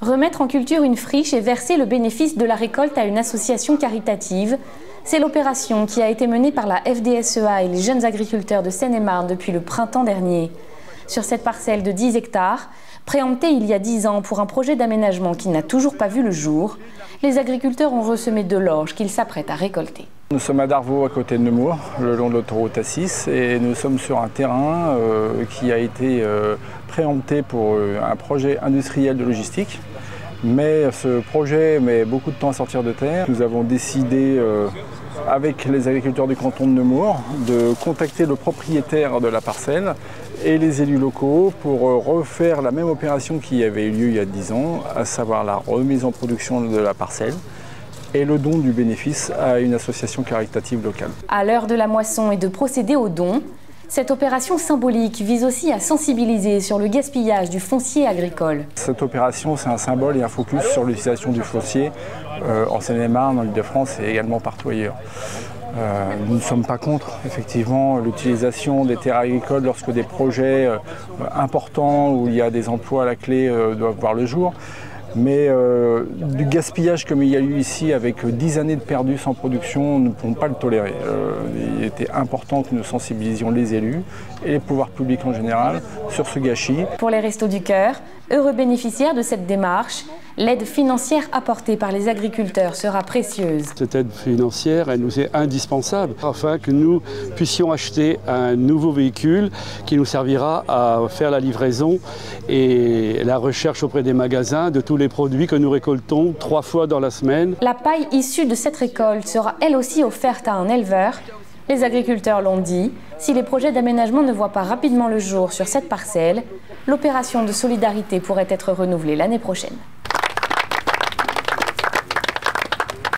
Remettre en culture une friche et verser le bénéfice de la récolte à une association caritative, c'est l'opération qui a été menée par la FDSEA et les jeunes agriculteurs de Seine-et-Marne depuis le printemps dernier. Sur cette parcelle de 10 hectares, préemptée il y a 10 ans pour un projet d'aménagement qui n'a toujours pas vu le jour, les agriculteurs ont ressemé de l'orge qu'ils s'apprêtent à récolter. Nous sommes à Darvaux, à côté de Nemours, le long de l'autoroute A6, et nous sommes sur un terrain qui a été préempté pour un projet industriel de logistique. Mais ce projet met beaucoup de temps à sortir de terre. Nous avons décidé, avec les agriculteurs du canton de Nemours, de contacter le propriétaire de la parcelle et les élus locaux pour refaire la même opération qui avait eu lieu il y a 10 ans, à savoir la remise en production de la parcelle et le don du bénéfice à une association caritative locale. À l'heure de la moisson et de procéder au don, cette opération symbolique vise aussi à sensibiliser sur le gaspillage du foncier agricole. Cette opération, c'est un symbole et un focus sur l'utilisation du foncier en Seine-et-Marne, en Île-de-France et également partout ailleurs. Nous ne sommes pas contre, effectivement, l'utilisation des terres agricoles lorsque des projets importants où il y a des emplois à la clé doivent voir le jour. Mais du gaspillage comme il y a eu ici avec 10 années de perdus sans production, nous ne pouvons pas le tolérer. Il était important que nous sensibilisions les élus et les pouvoirs publics en général sur ce gâchis. Pour les Restos du Cœur, heureux bénéficiaires de cette démarche, l'aide financière apportée par les agriculteurs sera précieuse. Cette aide financière, elle nous est indispensable afin que nous puissions acheter un nouveau véhicule qui nous servira à faire la livraison et la recherche auprès des magasins de tous les produits que nous récoltons 3 fois dans la semaine. La paille issue de cette récolte sera elle aussi offerte à un éleveur. Les agriculteurs l'ont dit, si les projets d'aménagement ne voient pas rapidement le jour sur cette parcelle, l'opération de solidarité pourrait être renouvelée l'année prochaine.